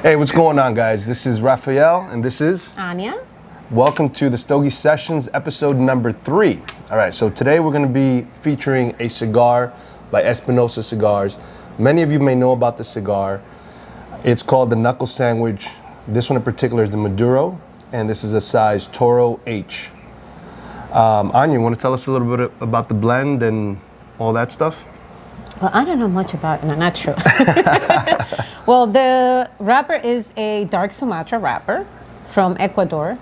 Hey, what's going on, guys? This is Rafael, and this is Anya. Welcome to the Stogie Sessions, episode number 3. All right, so today we're going to be featuring a cigar by Espinosa Cigars. Many of you may know about the cigar. It's called the Knuckle Sandwich. This one in particular is the Maduro, and this is a size Toro H. Anya, you want to tell us a little bit about the blend and all that stuff? Well, I don't know much about, no, not true. Well, the wrapper is a dark Sumatra wrapper from Ecuador.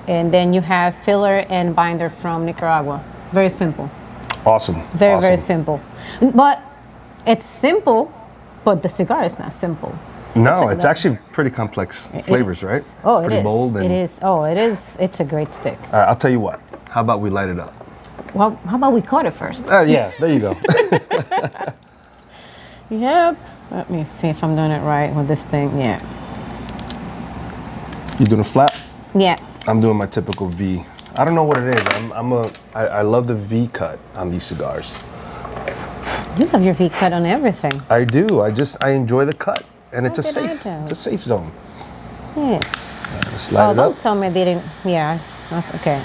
And then you have filler and binder from Nicaragua. Very simple. Awesome. Very simple. But it's simple, but the cigar is not simple. No, it's actually pretty complex flavors, right? Oh, pretty bold. It is. Oh, it is. It's a great stick. All right, I'll tell you what. How about we light it up? Well, how about we cut it first? Yeah, there you go. Yep. Let me see if I'm doing it right with this thing. Yeah. You doing a flat? Yeah. I'm doing my typical V. I don't know what it is. I love the V cut on these cigars. You love your V cut on everything. I do. I enjoy the cut, and it's a safe zone. Yeah. Let's light it up. Don't tell me they didn't. Yeah. Okay.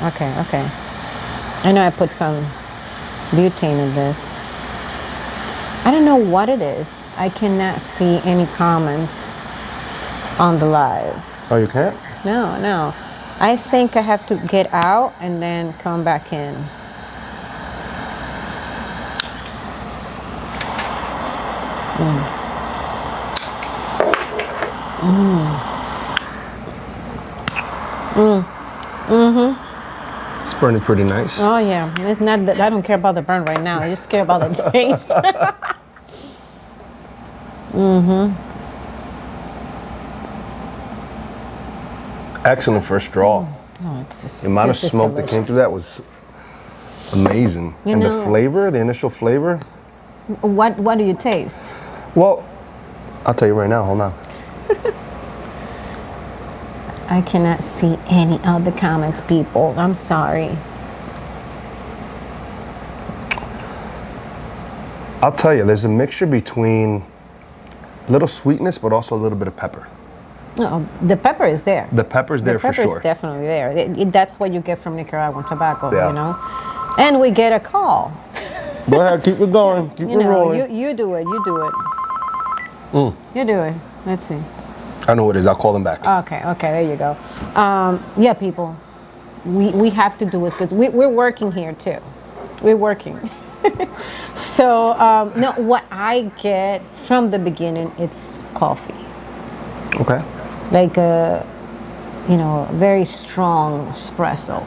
I know I put some butane in this. I don't know what it is. I cannot see any comments on the live. Oh, you can't? No. I think I have to get out and then come back in. It's burning pretty nice. Oh yeah, it's not that I don't care about the burn right now. I just care about the taste. Excellent first draw. Oh, it's just, The amount of smoke that came through that was amazing. And the flavor, the initial flavor. What do you taste? Well, I'll tell you right now. Hold on. I cannot see any of the comments, people. I'm sorry. I'll tell you, there's a mixture between a little sweetness, but also a little bit of pepper. No, the pepper is there. The pepper's there for sure. The pepper is definitely there. That's what you get from Nicaraguan tobacco, Yeah. you know. And we get a call. Go ahead, keep it going, keep it rolling. You do it. You do it. Let's see. I know what it is. I'll call them back. Okay, there you go. Yeah, people, we have to do this because we're working here too. We're working. So, no, what I get from the beginning, it's coffee. Okay. Like a, very strong espresso.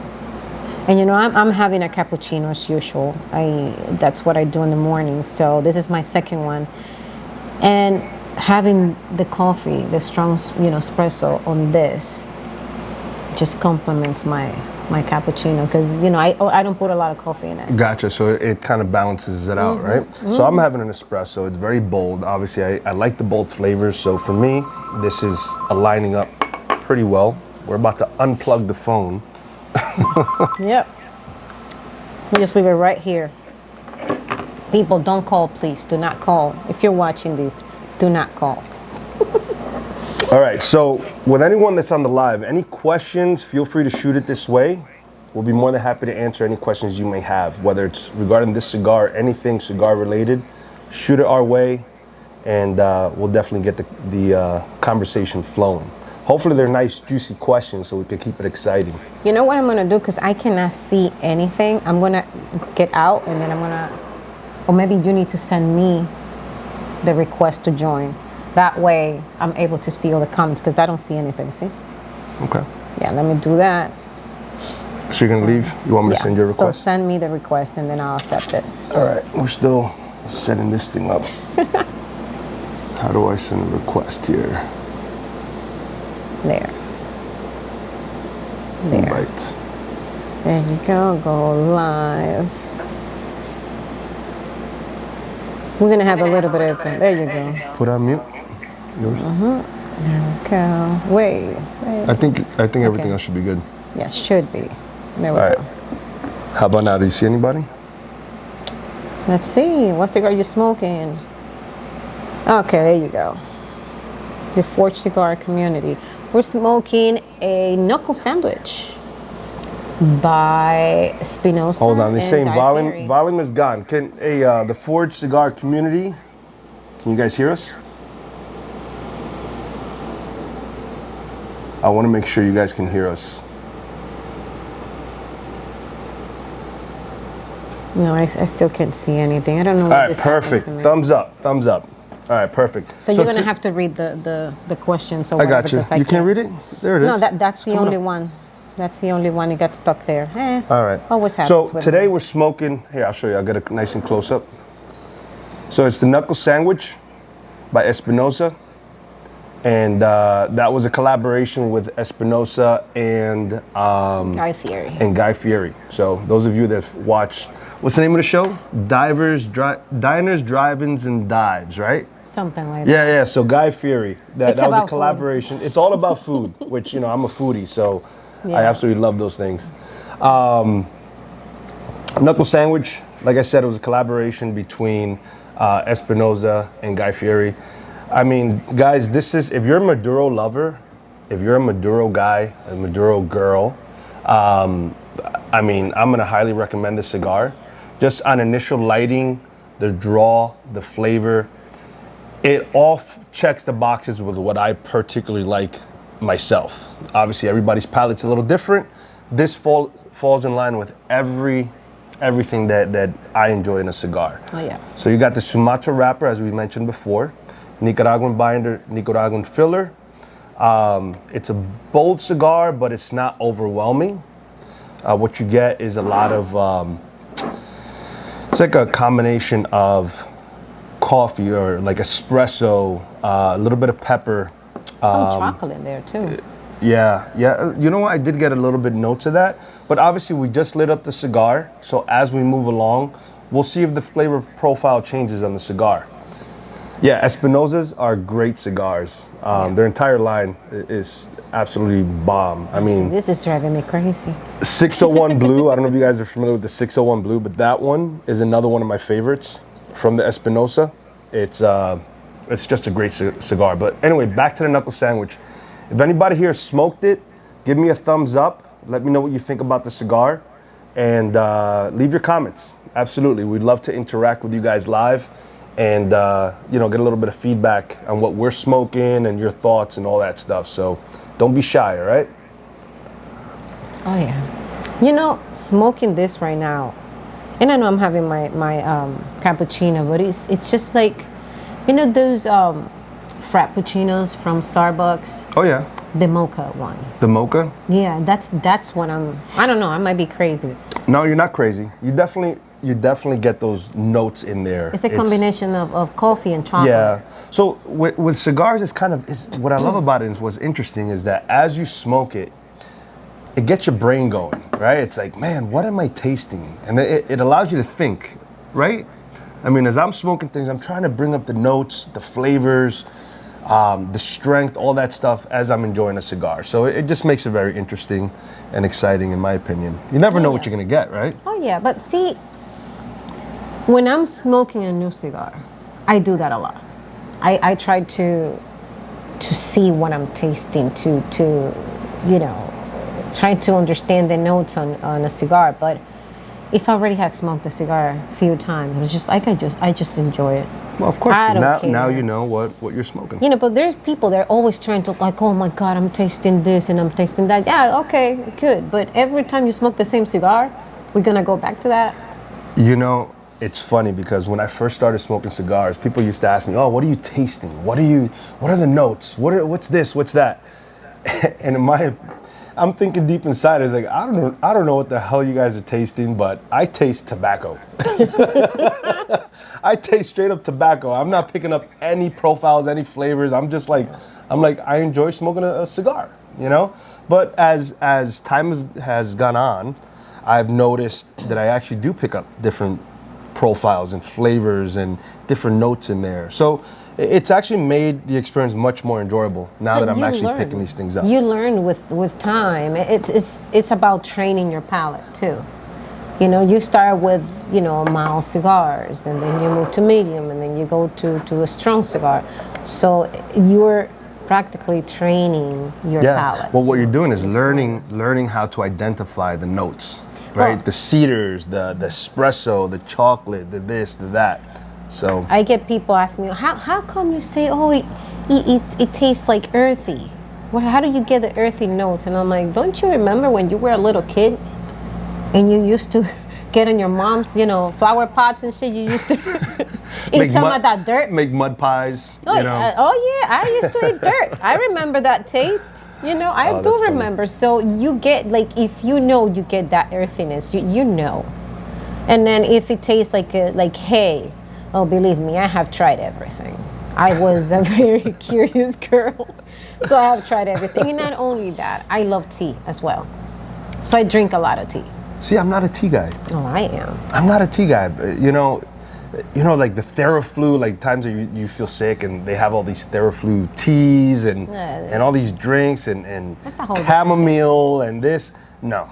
And I'm having a cappuccino as usual. That's what I do in the morning. So this is my second one. And having the coffee, the strong, espresso on this just complements my cappuccino because, I don't put a lot of coffee in it. Gotcha. So it kind of balances it out, right? So I'm having an espresso. It's very bold. Obviously, I like the bold flavors. So for me, this is aligning up pretty well. We're about to unplug the phone. Yep. We just leave it right here. People, don't call, please. Do not call. If you're watching these, do not call. All right, so with anyone that's on the live, any questions, feel free to shoot it this way. We'll be more than happy to answer any questions you may have, whether it's regarding this cigar, anything cigar related, shoot it our way, and we'll definitely get the conversation flowing. Hopefully they're nice, juicy questions so we can keep it exciting. You know what I'm gonna do, because I cannot see anything? I'm gonna get out and then or maybe you need to send me the request to join. That way I'm able to see all the comments because I don't see anything, see? Okay. Yeah, let me do that. So you're gonna leave? You want me to send your request? So send me the request and then I'll accept it. All right, we're still setting this thing up. How do I send a request here? There. Invite. There you go live. We're gonna have a little bit of, there you go. Put on mute. Yours? There we go. Wait. I think everything else should be good. Yeah, should be. There we All go. right. How about now? Do you see anybody? Let's see. What cigar are you smoking? Okay, there you go. the Forged Cigar community. We're smoking a Knuckle Sandwich by Espinosa. Hold on, they're saying Guy Fieri. volume is gone. Can the Forged Cigar community, can you guys hear us? I want to make sure you guys can hear us. No, I still can't see anything. I don't know. All right, perfect. Thumbs up, thumbs up. All right, perfect. So you're gonna have to read the questions. I got you. You can't read it? There it is. No, that's the only one. That's the only one. It got stuck there. All right. Always happens. So today we're smoking. Here, I'll show you. I'll get it nice and close up. So it's the Knuckle Sandwich by Espinosa, and that was a collaboration with Espinosa and Guy Fieri. So those of you that watch, what's the name of the show? Diners, Drive-ins, and Dives, right? Something like Yeah, that. yeah. So Guy Fieri, that was a about collaboration. It's all about food, which I'm a foodie, so Yeah. I absolutely love those things. Knuckle Sandwich, like I said, it was a collaboration between Espinosa and Guy Fieri. I mean, guys, this is, if you're a Maduro lover, if you're a Maduro guy, a Maduro girl, I mean, I'm gonna highly recommend this cigar. Just on initial lighting, the draw, the flavor, it all checks the boxes with what I particularly like myself. Obviously, everybody's palate's a little different. This falls in line with everything that I enjoy in a cigar. Oh yeah. So you got the Sumatra wrapper, as we mentioned before, Nicaraguan binder, Nicaraguan filler. It's a bold cigar, but it's not overwhelming. What you get is a lot of, it's like a combination of coffee or like espresso, a little bit of pepper. Some chocolate in there too. Yeah. You know what? I did get a little bit notes of that, but obviously we just lit up the cigar. So as we move along, we'll see if the flavor profile changes on the cigar. Yeah, Espinosas are great cigars. Their entire line is absolutely bomb. I mean, this is driving me crazy. 601 Blue. I don't know if you guys are familiar with the 601 Blue, but that one is another one of my favorites from the Espinosa. It's just a great cigar. But anyway, back to the Knuckle Sandwich. If anybody here smoked it, give me a thumbs up. Let me know what you think about the cigar, and leave your comments. Absolutely, we'd love to interact with you guys live, and get a little bit of feedback on what we're smoking and your thoughts and all that stuff. So don't be shy, all right? Oh yeah. Smoking this right now, and I know I'm having my cappuccino, but it's just like, those frappuccinos from Starbucks. Oh yeah. The mocha one. The mocha? Yeah, that's what I don't know, I might be crazy. No, you're not crazy. You definitely get those notes in there. It's a combination of coffee and chocolate. Yeah. So with cigars, it's what I love about it is what's interesting is that as you smoke it, it gets your brain going, right? It's like, man, what am I tasting? And it allows you to think, right? I mean, as I'm smoking things, I'm trying to bring up the notes, the flavors, the strength, all that stuff as I'm enjoying a cigar. So it just makes it very interesting and exciting, in my opinion. You never know what you're gonna get, right? Oh yeah, but see, when I'm smoking a new cigar, I do that a lot. I try to see what I'm tasting, to try to understand the notes on a cigar. But if I already had smoked the cigar a few times, it was just I just enjoy it. Well, of course. I don't care. Now you know what you're smoking. But there's people, they're always trying to like, oh my God, I'm tasting this and I'm tasting that. Yeah, okay, good. But every time you smoke the same cigar, we're gonna go back to that. It's funny because when I first started smoking cigars, people used to ask me, "Oh, what are you tasting? What are the notes? What's this? What's that?" And I'm thinking deep inside, it's like, I don't know what the hell you guys are tasting, but I taste tobacco. I taste straight up tobacco. I'm not picking up any profiles, any flavors. I'm like, I enjoy smoking a cigar, But as time has gone on, I've noticed that I actually do pick up different profiles and flavors and different notes in there. So it's actually made the experience much more enjoyable now that I'm actually picking these things up. You learn with time. It's about training your palate too. You start with mild cigars, and then you move to medium, and then you go to a strong cigar. So you're practically training your palate. Well, what you're doing is learning how to identify the notes, right? Well, the cedars, the espresso, the chocolate, the this, the that. So I get people asking me, how come you say, oh, it tastes like earthy? Well, how do you get the earthy notes? And I'm like, don't you remember when you were a little kid and you used to get in your mom's, flower pots and shit? You used to eat some of that dirt. Make mud pies. Oh, yeah, I used to eat dirt. I remember that taste. I do remember. So you get, like, if you get that earthiness, you know. And then if it tastes like hay, oh, believe me, I have tried everything. I was a very curious girl. So I have tried everything. And not only that, I love tea as well. So I drink a lot of tea. See, I'm not a tea guy. Oh, I am. I'm not a tea guy. Like the Theraflu, like times that you feel sick and they have all these Theraflu teas and all these drinks and chamomile and this. No.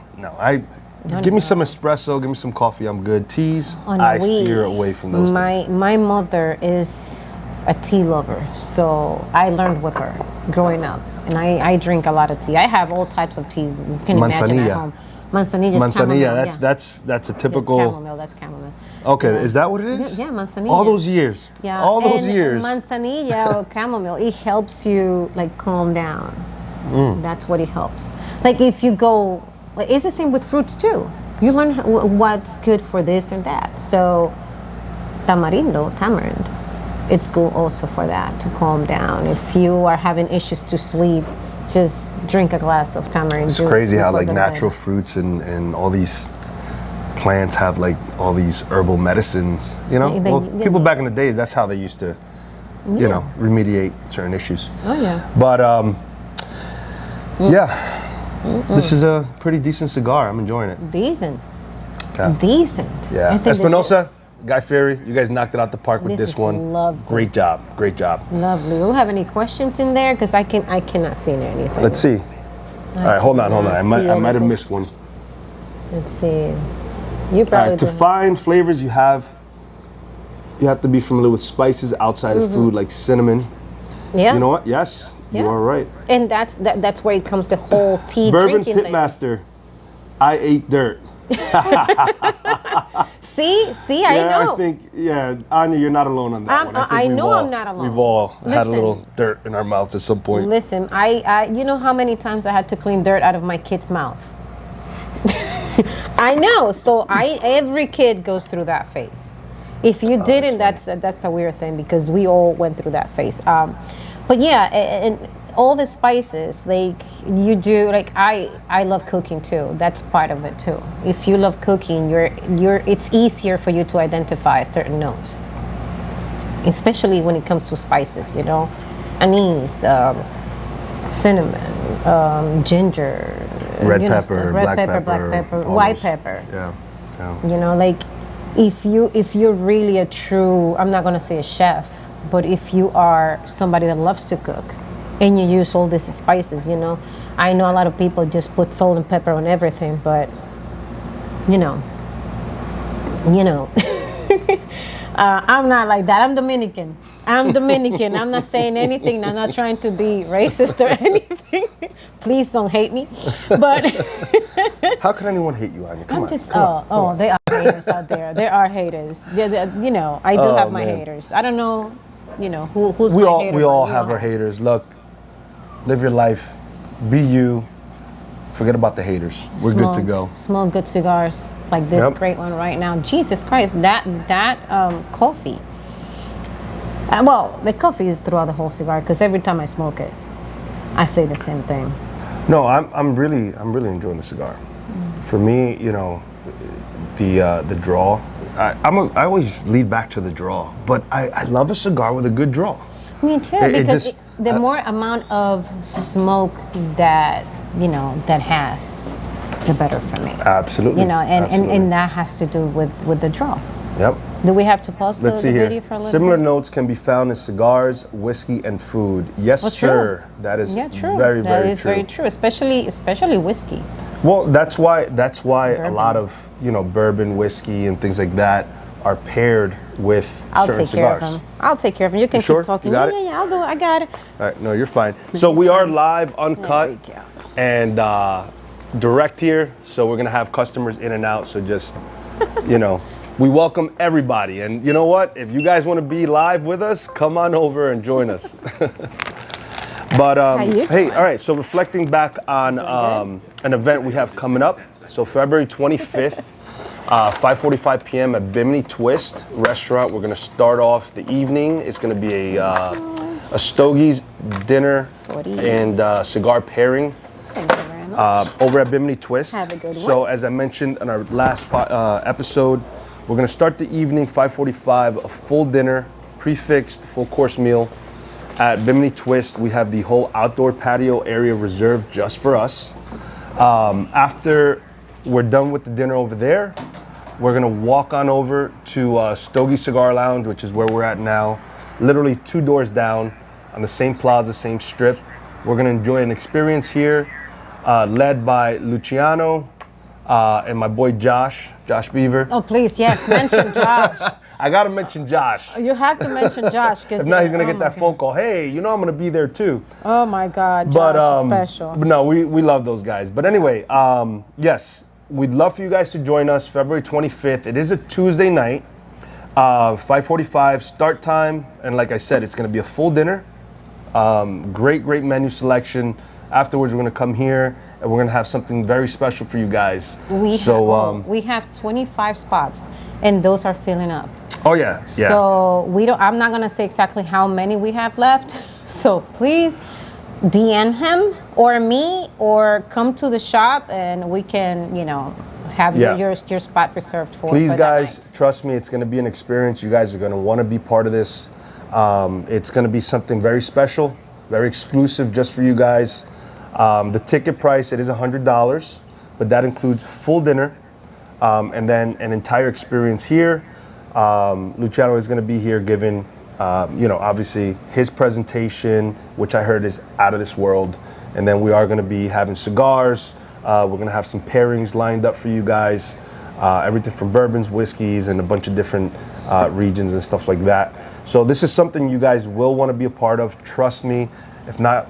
Give me some espresso, give me some coffee, I'm good. Teas, I steer away from those things. My mother is a tea lover, so I learned with her growing up. And I drink a lot of tea. I have all types of teas you can imagine at home. Manzanilla, that's a typical. That's chamomile. Okay, is that what it is? Yeah, manzanilla. All those years. Yeah, all those years. Manzanilla or chamomile, it helps you like calm down. That's what it helps. Like if you go, it's the same with fruits too. You learn what's good for this and that. So tamarind, it's good also for that, to calm down. If you are having issues to sleep, just drink a glass of tamarind juice. It's crazy how like natural fruits and all these plants have like all these herbal medicines, people back in the days, that's how they used to, remediate certain issues. Oh yeah. But this is a pretty decent cigar. I'm enjoying it. Decent. Yeah. Decent. Yeah. Espinosa, Guy Fieri, you guys knocked it out the park with this one. Lovely. Great job. Lovely. Do you have any questions in there? Because I cannot see anything. Let's see. All right, hold on. I might have missed one. Let's see. You probably to find flavors, you have to be familiar with spices outside of food, like cinnamon. Yeah. You know what? Yes, you are right. And that's where it comes the whole tea Bourbon drinking Pitmaster. I ate dirt. See, I know. I think, Anya, you're not alone on that one. I know I'm not alone. We've all had a little dirt in our mouths at some point. Listen, I you know how many times I had to clean dirt out of my kid's mouth? I know. So every kid goes through that phase. If you didn't, that's a weird thing, because we all went through that phase. But yeah, and all the spices, like you do, like I love cooking too. That's part of it too. If you love cooking, it's easier for you to identify certain notes, especially when it comes to spices. Anise, cinnamon, ginger, red pepper, black pepper, white pepper. Yeah. Like if you're really a true, I'm not gonna say a chef, but if you are somebody that loves to cook and you use all these spices, I know a lot of people just put salt and pepper on everything, but I'm not like that. I'm Dominican. I'm not saying anything. I'm not trying to be racist or anything. Please don't hate me. But how can anyone hate you, Anya? Come on. They are haters out there. There are haters. I do have my haters. I don't know, who's my hater. We all have our haters. Look, live your life. Be you. Forget about the haters. We're good to go. Smoke good cigars like this great one right now. Jesus Christ, that coffee. Well, the coffee is throughout the whole cigar, because every time I smoke it, I say the same thing. No, I'm really enjoying the cigar. For me, the draw. I always lead back to the draw, but I love a cigar with a good draw. Me too, because the more amount of smoke that has, the better for me. Absolutely. And that has to do with the draw. Yep. Do we have to pause the video for a little Similar bit? notes can be found in cigars, whiskey, and food. Yes, sir. That is true. very, that very is true. very true, especially whiskey. Well, that's why Bourbon. a lot of bourbon, whiskey, and things like that are paired with I'll certain take care of cigars. him. I'll take care of him. You can You sure? keep talking. You got yeah, it? yeah, I'll do it. I got it. All right, no, you're fine. So we are live, uncut, There we go. and direct here. So we're gonna have customers in and out. So just, you know, we welcome everybody. And you know what? If you guys want to be live with us, come on over and join us. But hey, all right. So reflecting back on an event we have coming up. So February 25th. 5:45 p.m. at Bimini Twist Restaurant. We're gonna start off the evening. It's gonna be a Stogie's dinner and cigar pairing Thank you very much. over at Bimini Twist. Have a good one. So as I mentioned in our last episode, we're gonna start the evening 5:45, a full dinner, prefixed full course meal at Bimini Twist. We have the whole outdoor patio area reserved just for us. After we're done with the dinner over there, we're gonna walk on over to Stogie Cigar Lounge, which is where we're at now, literally 2 doors down on the same plaza, same strip. We're gonna enjoy an experience here, led by Luciano and my boy Josh Beaver. Oh, please, yes, mention Josh. I gotta mention Josh. You have to mention Josh. If not, he's gonna get that phone call. Hey, you know I'm gonna be there too. Oh my God, Josh is special. But no, we love those guys. But anyway, yes, we'd love for you guys to join us February 25th. It is a Tuesday night, 5:45 start time, and like I said, it's gonna be a full dinner. Great menu selection. Afterwards, we're gonna come here and we're gonna have something very special for you guys. We have 25 spots, and those are filling up. Oh yeah. So I'm not gonna say exactly how many we have left. So please DM him or me, or come to the shop and we can, have your spot reserved for. Please, for guys, that night. trust me, it's going to be an experience. You guys are going to want to be part of this. It's going to be something very special, very exclusive just for you guys. The ticket price, it is $100, but that includes full dinner and then an entire experience here. Luciano is going to be here giving, obviously his presentation, which I heard is out of this world. And then we are going to be having cigars. We're going to have some pairings lined up for you guys. Everything from bourbons, whiskeys, and a bunch of different regions and stuff like that. So this is something you guys will want to be a part of. Trust me. If not,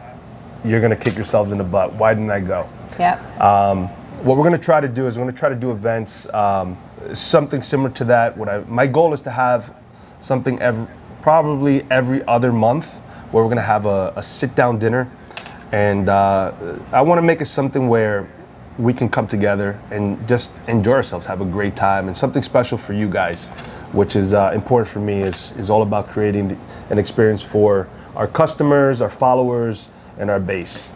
you're going to kick yourselves in the butt. Why didn't I go? Yeah. What we're going to try to do is we're going to try to do events, something similar to that. My goal is to have something probably every other month where we're going to have a sit-down dinner. And I want to make it something where we can come together and just enjoy ourselves, have a great time, and something special for you guys, which is important for me, is all about creating an experience for our customers, our followers, and our base.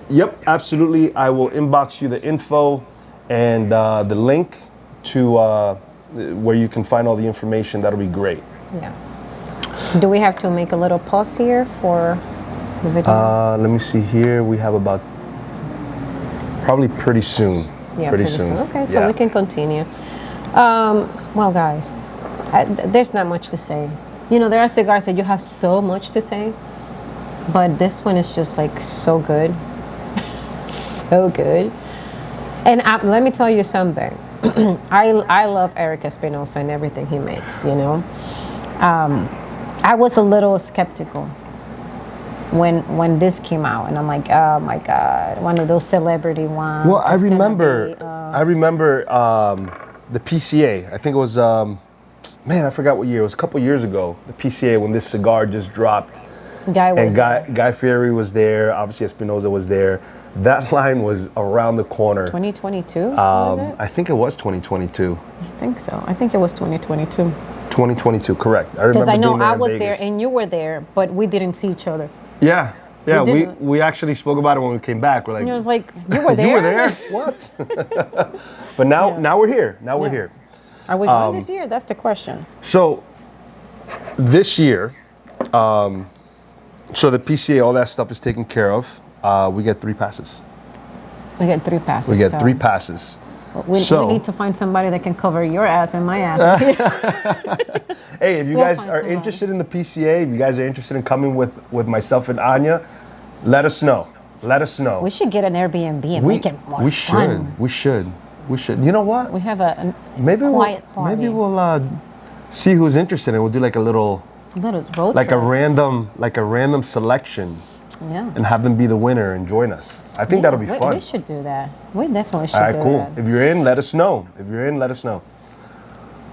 Yep, absolutely. I will inbox you the info and the link to where you can find all the information. That'll be great. Yeah. Do we have to make a little pause here for the video? Let me see here. We have about probably pretty soon. Yeah, pretty soon. Okay, so we can continue. Well, guys, there's not much to say. There are cigars that you have so much to say, but this one is just like so good. So good. And let me tell you something. I love Eric Espinosa and everything he makes, I was a little skeptical when this came out, and I'm like, oh my God, one of those celebrity ones. Well, I remember the PCA. I think it was, I forgot what year. It was a couple years ago. The PCA, when this cigar just dropped. Guy Fieri was there. Obviously, Espinosa was there. That line was around the corner. 2022, was it? I think it was 2022. I think so. I think it was 2022. 2022, correct. I remember because I know being there I in was Vegas. there and you were there, but we didn't see each other. Yeah. didn't. We actually spoke about it when we came back. We're like, You were there? you were there? What? But now we're here. Now we're here. Are we going this year? That's the question. So this year, so the PCA, all that stuff is taken care of. We get 3 passes. We get 3 passes. We get 3 passes. We need to find somebody that can cover your ass and my ass. Hey, if you guys are interested in the PCA, if you guys are interested in coming with myself and Anya, let us know. Let us know. We should get an Airbnb and make it more fun. We should. We should. You know what? We have a Maybe quiet party. Maybe we'll see who's interested, and we'll do like a little road like trip. a random selection, Yeah. and have them be the winner and join us. I think that'll be fun. We should do that. We definitely should. All right, do cool. that. If you're in, let us know.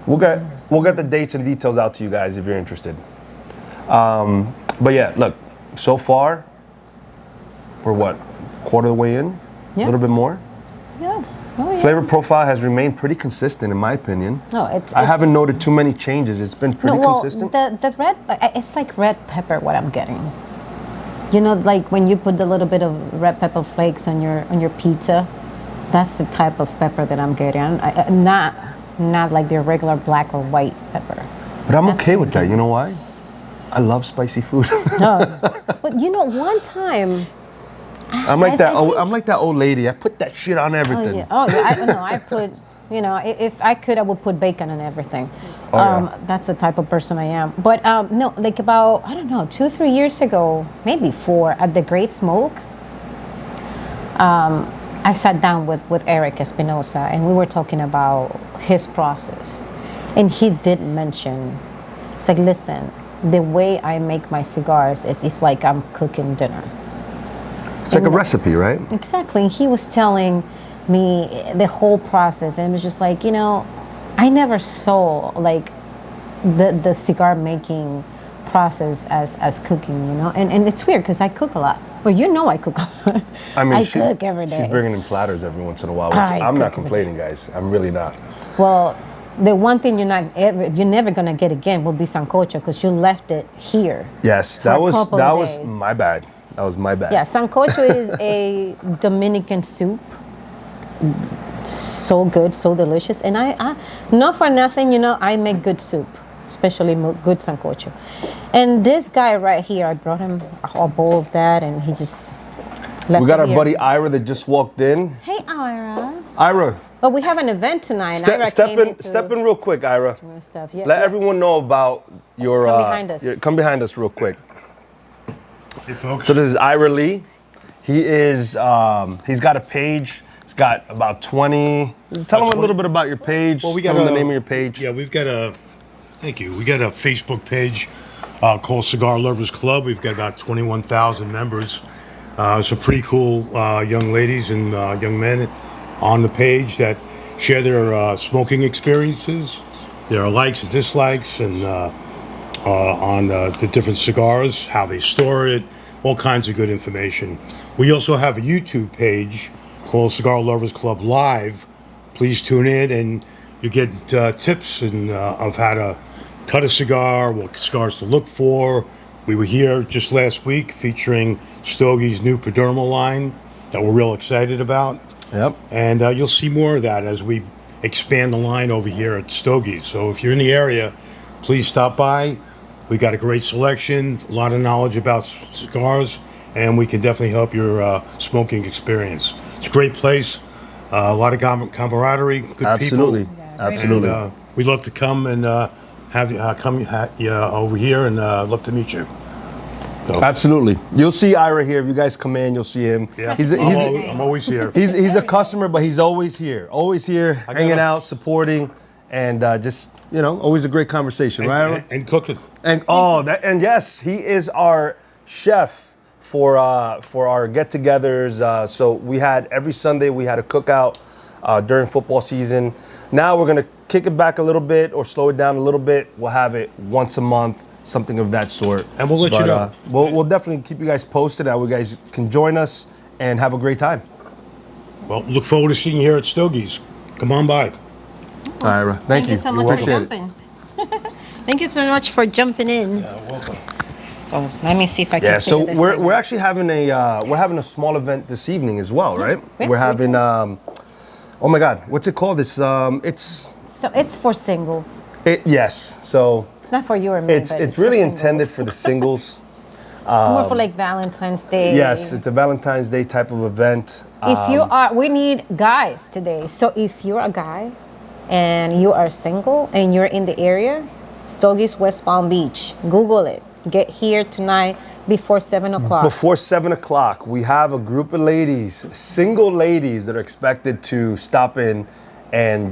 We'll get the dates and details out to you guys if you're interested. But yeah, look, so far we're what, quarter of the way in? Yeah. A little bit more. Yeah. Oh, yeah. Flavor profile has remained pretty consistent in my opinion. No, I haven't noted too many changes. It's been pretty consistent. The red, it's like red pepper. What I'm getting, you know, like when you put a little bit of red pepper flakes on your pizza, that's the type of pepper that I'm getting. Not like the regular black or white pepper. But I'm okay with that. You know why? I love spicy food. No, but you know, one time. I'm like that old lady. I put that shit on everything. Oh yeah. I put. You know, if I could, I would put bacon on everything. Oh, yeah. That's the type of person I am. But no, like about, I don't know, 2-3 years ago, maybe 4, at the Great Smoke, I sat down with Eric Espinosa, and we were talking about his process. And he did mention, it's like, listen, the way I make my cigars is if like I'm cooking dinner. It's like a recipe, right? Exactly. He was telling me the whole process, and it was just like, you know, I never saw like the cigar making process as cooking, you know, and it's weird because I cook a lot. Well, you know, I cook a lot. I mean, I cook every day. She's bringing in platters every once in a while. Which I'm not complaining, guys. I'm really not. Well, the one thing you're never gonna get again will be sancocho, because you left it here. Yes, that was my bad. That was my bad. Yeah, sancocho is a Dominican soup. So good, so delicious, and I not for nothing, you know, I make good soup, especially good sancocho. And this guy right here, I brought him a bowl of that, and he just left. We got it our here. buddy Ira that just walked in. Hey, Ira. Ira. But we have an event tonight, and Ira came in to step in real quick, Ira. stuff. Yeah, Let everyone know about your. Come behind us. Come behind us real quick. Hey, folks. So this is Ira Lee. He is. He's got a page. It's got about 20. Tell them a little bit about your page. Well, we got Tell them the name of your page. Yeah, we've got a. Thank you. We got a Facebook page called Cigar Lovers Club. We've got about 21,000 members. Some pretty cool young ladies and young men on the page that share their smoking experiences, their likes and dislikes, and on the different cigars, how they store it, all kinds of good information. We also have a YouTube page called Cigar Lovers Club Live. Please tune in, and you get tips and of how to cut a cigar, what cigars to look for. We were here just last week featuring Stogie's new Padermo line that we're real excited about. Yep. And you'll see more of that as we expand the line over here at Stogie's. So if you're in the area, please stop by. We got a great selection, a lot of knowledge about cigars, and we can definitely help your smoking experience. It's a great place, a lot of camaraderie, good Absolutely. people. Absolutely. And, we'd love to come and have you come over here, and love to meet you. So, Absolutely. You'll see Ira here. If you guys come in, you'll see him. yeah, I'm always here. He's a customer, but he's always here. Always here, hanging gotta- out, supporting, and just, you know, always a great conversation, right, Ira? And cooking. And yes, he is our chef for our get-togethers. So we had every Sunday we had a cookout during football season. Now we're gonna kick it back a little bit or slow it down a little bit. We'll have it once a month, something of that sort. And we'll let you know. We'll definitely keep you guys posted. How you guys can join us and have a great time. Well, look forward to seeing you here at Stogie's. Come on by. All right, Ira. Thank you. so much for Appreciate it. jumping. Thank you so much for jumping in. Welcome. Oh, let me see if I can. Yeah, so figure this we're thing we're out. actually having a small event this evening as well, right? Yeah, We're we having do. oh my God, what's it called? It's So it's for singles. yes. So It's not for you or me. it's but really for intended singles. for the singles. It's more for like Valentine's Day. Yes, it's a Valentine's Day type of event. We need guys today. So if you're a guy and you are single and you're in the area, Stogie's West Palm Beach, Google it. Get here tonight Before 7 o'clock. Before 7 o'clock, we have a group of ladies, single ladies, that are expected to stop in, and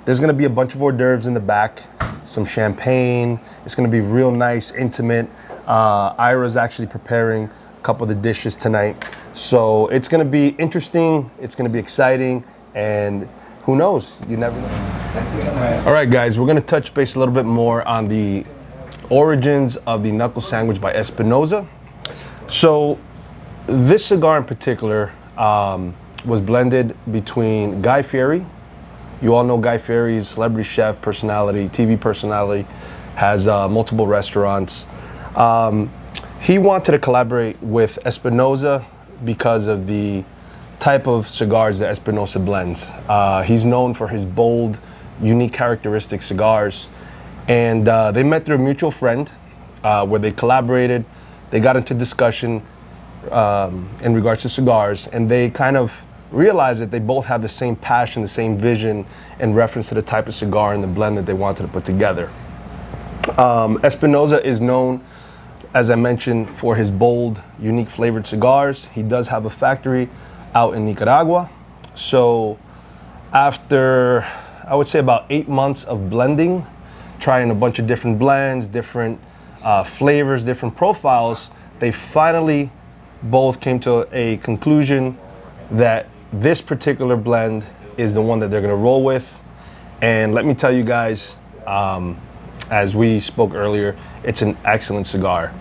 there's gonna be a bunch of hors d'oeuvres in the back, some champagne. It's gonna be real nice, intimate. Ira's actually preparing a couple of the dishes tonight. So it's gonna be interesting, it's gonna be exciting, and who knows, you never know. All right, guys, we're gonna touch base a little bit more on the origins of the Knuckle Sandwich by Espinosa. So this cigar in particular was blended between Guy Fieri. You all know Guy Fieri is celebrity chef, personality, TV personality, has multiple restaurants. He wanted to collaborate with Espinosa because of the type of cigars that Espinosa blends. He's known for his bold, unique characteristic cigars. And they met through a mutual friend where they collaborated. They got into discussion in regards to cigars, and they kind of realized that they both had the same passion, the same vision in reference to the type of cigar and the blend that they wanted to put together. Espinosa is known, as I mentioned, for his bold, unique flavored cigars. He does have a factory out in Nicaragua. So after, I would say, about 8 months of blending, trying a bunch of different blends, different flavors, different profiles, they finally both came to a conclusion that this particular blend is the one that they're gonna roll with. And let me tell you guys, as we spoke earlier, it's an excellent cigar.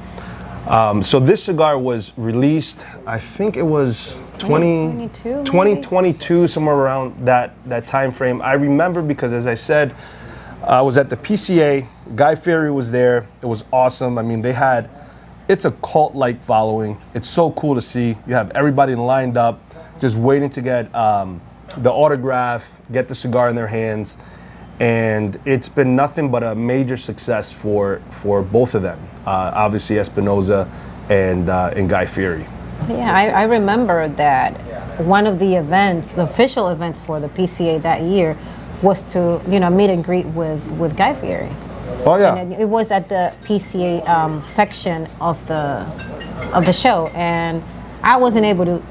So this cigar was released, I think it was 2022, somewhere around that time frame. I remember because, as I said, I was at the PCA, Guy Fieri was there, it was awesome. I mean, it's a cult-like following. It's so cool to see. You have everybody lined up, just waiting to get the autograph, get the cigar in their hands. And it's been nothing but a major success for both of them. Obviously Espinosa and Guy Fieri. Yeah, I remember that one of the events, the official events for the PCA that year, was to meet and greet with Guy Fieri. Oh yeah. And it was at the PCA section of the show, and I wasn't able to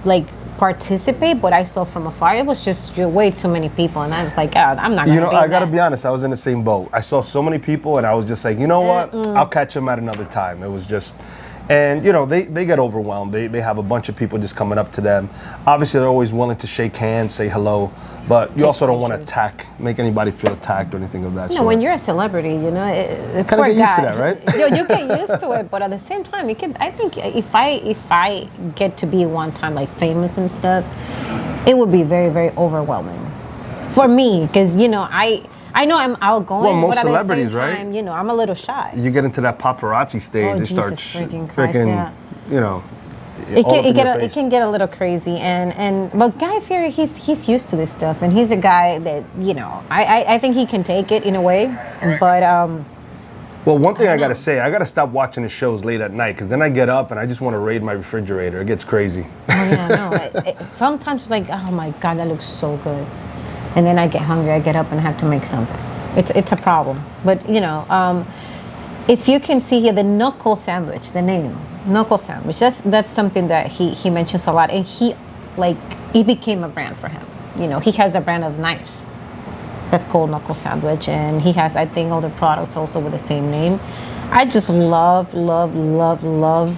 participate, but I saw from afar. It was just way too many people, and I was like, I'm not gonna I gotta be honest, I was in the same boat. I saw so many people, and I was just like, you know what? I'll catch them at another time. It was just, and they get overwhelmed. They have a bunch of people just coming up to them. Obviously, they're always willing to shake hands, say hello, but you also don't want to make anybody feel attacked or anything of that sort. When you're a celebrity, kind of get used to that, right? You get used to it, but at the same time, you can. I think if I get to be one time famous and stuff, it would be very, very overwhelming for me, because I know I'm outgoing, well, most but at the celebrities, same time, right? I'm a little shy. You get into that paparazzi stage, they start freaking, It can get a little crazy, but Guy Fieri, he's used to this stuff, and he's a guy that I think he can take it in a way, but well, one thing I gotta say, I gotta stop watching the shows late at night, because then I get up and I just want to raid my refrigerator. It gets crazy. Oh yeah, no. Sometimes oh my God, that looks so good, and then I get hungry. I get up and have to make something. It's a problem, but if you can see here, the Knuckle Sandwich, the name Knuckle Sandwich, that's something that he mentions a lot, and it became a brand for him. He has a brand of knives that's called Knuckle Sandwich, and he has, I think, other products also with the same name. I just love the logo.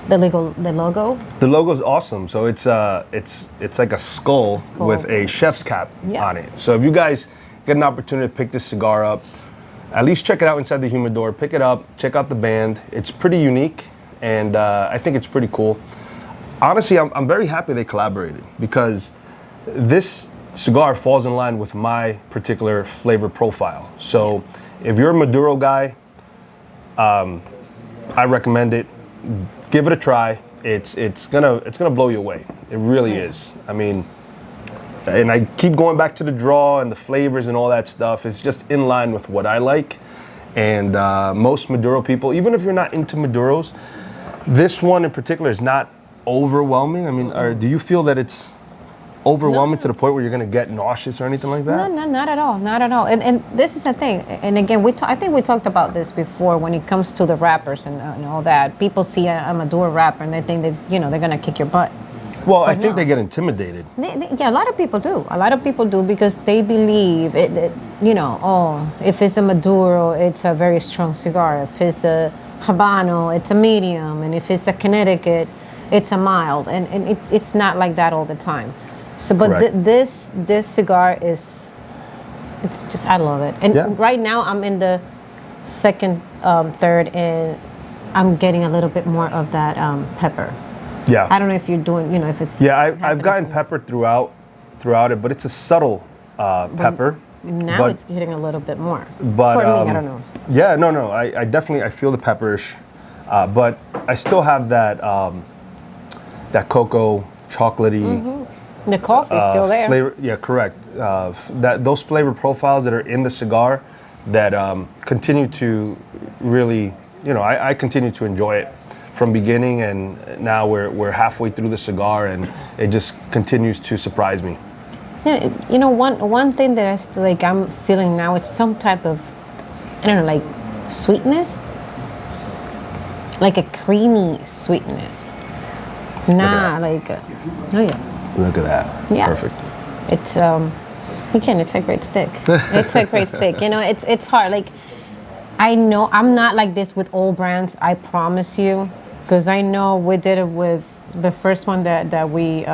The logo's awesome. So it's like a skull with a chef's cap on it. So if you guys get an opportunity to pick this cigar up, at least check it out inside the humidor. Pick it up, check out the band. It's pretty unique, and I think it's pretty cool. Honestly, I'm very happy they collaborated, because this cigar falls in line with my particular flavor profile. So if you're a Maduro guy, I recommend it. Give it a try. It's gonna blow you away. It really is. I mean, and I keep going back to the draw and the flavors and all that stuff. It's just in line with what I like. And most Maduro people, even if you're not into Maduros, this one in particular is not overwhelming. I mean, do you feel that it's overwhelming to the point where you're gonna get nauseous or anything like that? No, not at all, not at all. And this is the thing. And again, I think we talked about this before when it comes to the wrappers and all that. People see a Maduro wrapper and they think that they're gonna kick your butt. Well, I think no. they get intimidated. Yeah, a lot of people do. A lot of people do because they believe if it's a Maduro, it's a very strong cigar. If it's a Habano, it's a medium. And if it's a Connecticut, it's a mild. And it's not like that all the time. So, but this cigar it's just, I love it. And right now I'm in the second, third, and I'm getting a little bit more of that pepper. Yeah. I don't know if you're doing, if it's. Yeah, I've gotten pepper throughout it, but it's a subtle pepper. Now it's hitting a little bit more. But for me, I don't know. Yeah, no. I definitely feel the pepperish, but I still have that that cocoa chocolatey. Mm-hmm. The coffee's still there. Flavor, yeah, correct. Those flavor profiles that are in the cigar that continue to really, I continue to enjoy it from beginning, and now we're halfway through the cigar, and it just continues to surprise me. Yeah, one thing that I'm feeling now is some type of, I don't know, like sweetness, like a creamy sweetness. Nah, like, oh yeah. Look at that. Yeah. Perfect. It's again, it's a great stick. It's a great stick. It's hard. Like, I know I'm not like this with all brands. I promise you, because I know we did it with the first one that we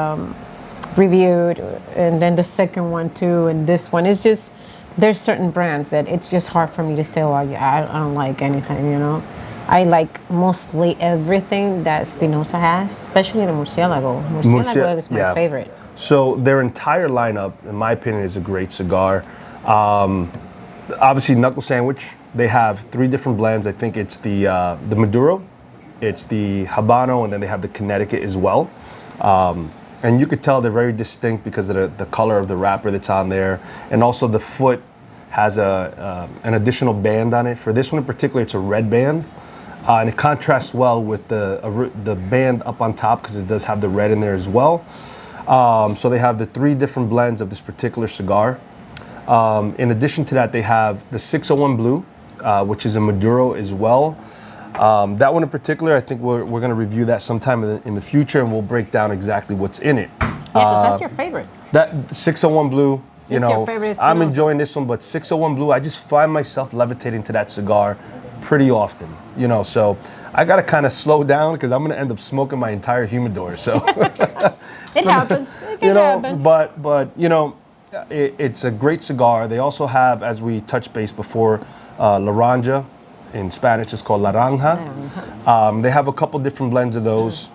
reviewed, and then the second one too, and this one. It's just there's certain brands that it's just hard for me to say, well, yeah, I don't like anything. I like mostly everything that Espinosa has, especially the Murcielago. Murcielago is my favorite. So their entire lineup, in my opinion, is a great cigar. Obviously, Knuckle Sandwich. They have 3 different blends. I think it's the Maduro, it's the Habano, and then they have the Connecticut as well. And you could tell they're very distinct because of the color of the wrapper that's on there, and also the foot has an additional band on it. For this one in particular, it's a red band. And it contrasts well with the band up on top because it does have the red in there as well. So they have the 3 different blends of this particular cigar. In addition to that, they have the 601 Blue, which is a Maduro as well. That one in particular, I think we're going to review that sometime in the future, and we'll break down exactly what's in it. Yeah, because that's your favorite. That 601 Blue, your favorite Espinosa. I'm enjoying this one, but 601 Blue, I just find myself levitating to that cigar pretty often, so I got to kind of slow down because I'm going to end up smoking my entire humidor. So it happens. It can happen. But it's a great cigar. They also have, as we touched base before, Laranja. In Spanish, it's called Laranja. They have a couple different blends of those.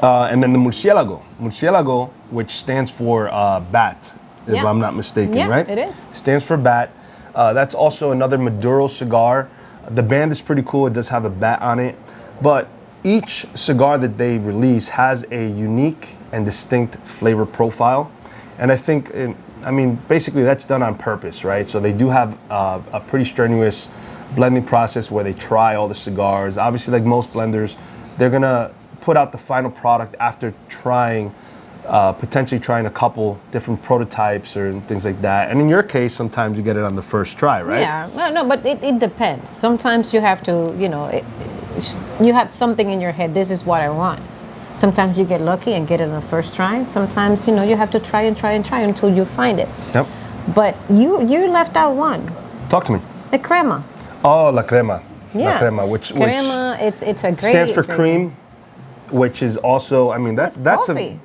And then the Murcielago, which stands for bat, if I'm not mistaken, right? It is. Stands for bat. That's also another Maduro cigar. The band is pretty cool. It does have a bat on it. But each cigar that they release has a unique and distinct flavor profile. And I think, basically that's done on purpose, right? So they do have a pretty strenuous blending process where they try all the cigars. Obviously, like most blenders, they're gonna put out the final product after potentially trying a couple different prototypes or things like that. And in your case, sometimes you get it on the first try, right? Yeah, no, but it depends. Sometimes you have to, you have something in your head. This is what I want. Sometimes you get lucky and get it on the first try. Sometimes, you have to try until you find it. Yep. But you left out one. Talk to me. The crema. Oh, La Crema. Yeah. La Crema, which it's a great. Stands for cream, which is also,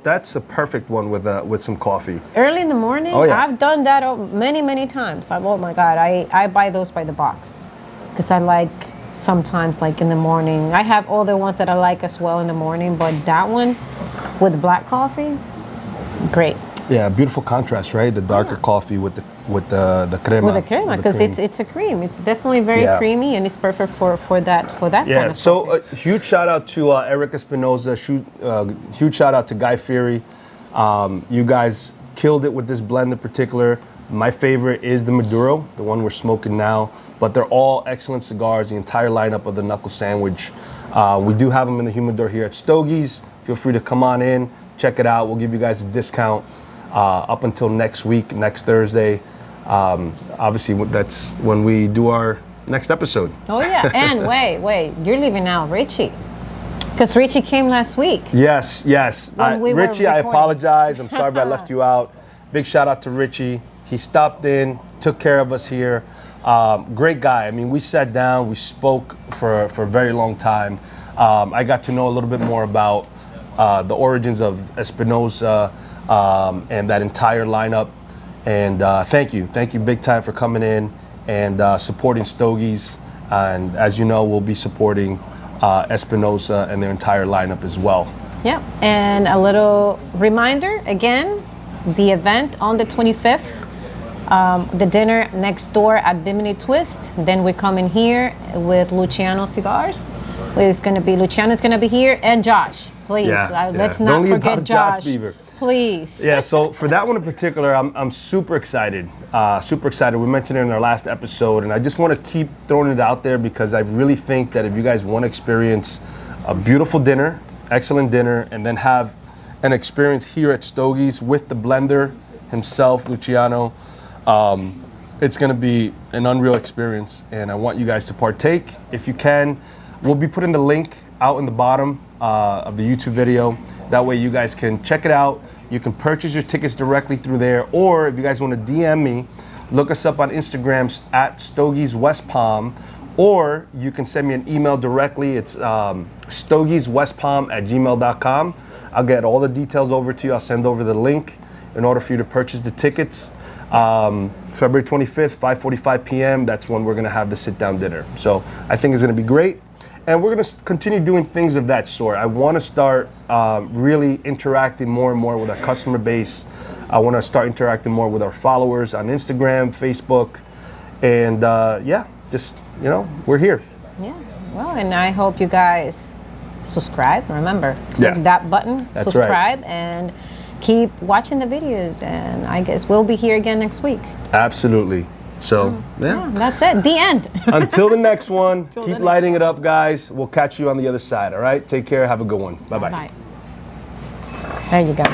that's a perfect one with some coffee. Early in the morning. Oh, yeah. I've done that many times. Oh my God, I buy those by the box because I like sometimes like in the morning. I have all the ones that I like as well in the morning, but that one with black coffee, great. Yeah, beautiful contrast, right? The darker coffee with the crema. With the crema, because it's a cream. It's definitely very creamy, and it's perfect for that kind of so coffee. Huge shout out to Eric Espinosa. Huge shout out to Guy Fieri. You guys killed it with this blend in particular. My favorite is the Maduro, the one we're smoking now. But they're all excellent cigars. The entire lineup of the Knuckle Sandwich. We do have them in the humidor here at Stogie's. Feel free to come on in, check it out. We'll give you guys a discount. up until next week, next Thursday. Obviously, that's when we do our next episode. Oh yeah, and wait, you're leaving out Richie, because Richie came last week. Yes. When we were Richie, I recording. apologize. I'm sorry if I left you out. Big shout out to Richie. He stopped in, took care of us here. Great guy. I mean, we sat down, we spoke for a very long time. I got to know a little bit more about the origins of Espinosa and that entire lineup. And thank you big time for coming in and supporting Stogie's. And as you know, we'll be supporting Espinosa and their entire lineup as well. Yeah, and a little reminder again, the event on the 25th. The dinner next door at Bimini Twist. Then we come in here with Luciano Cigars. Luciano's gonna be here, and Josh. Please, let's not Don't leave forget out Josh. Beaver. Please. Yeah, so for that one in particular, I'm super excited. Super excited. We mentioned it in our last episode, and I just want to keep throwing it out there because I really think that if you guys want to experience a beautiful dinner, excellent dinner, and then have an experience here at Stogie's with the blender himself, Luciano, it's going to be an unreal experience, and I want you guys to partake if you can. We'll be putting the link out in the bottom of the YouTube video. That way you guys can check it out. You can purchase your tickets directly through there, or if you guys want to DM me, look us up on Instagram at Stogie's West Palm, or you can send me an email directly. It's stogieswestpalm@gmail.com. I'll get all the details over to you. I'll send over the link in order for you to purchase the tickets. February 25th, 5:45 p.m. That's when we're going to have the sit-down dinner. So I think it's going to be great. And we're going to continue doing things of that sort. I want to start really interacting more and more with our customer base. I want to start interacting more with our followers on Instagram, Facebook. And we're here. Yeah. Well, and I hope you guys subscribe. Remember, click that button, That's subscribe, right. and keep watching the videos. And I guess we'll be here again next week. Absolutely. So, That's it. The end. Until the next one, Till keep the next lighting it up, guys. We'll catch you on the other side, all right? Take care. Have a good one. Bye-bye. Bye. There you go.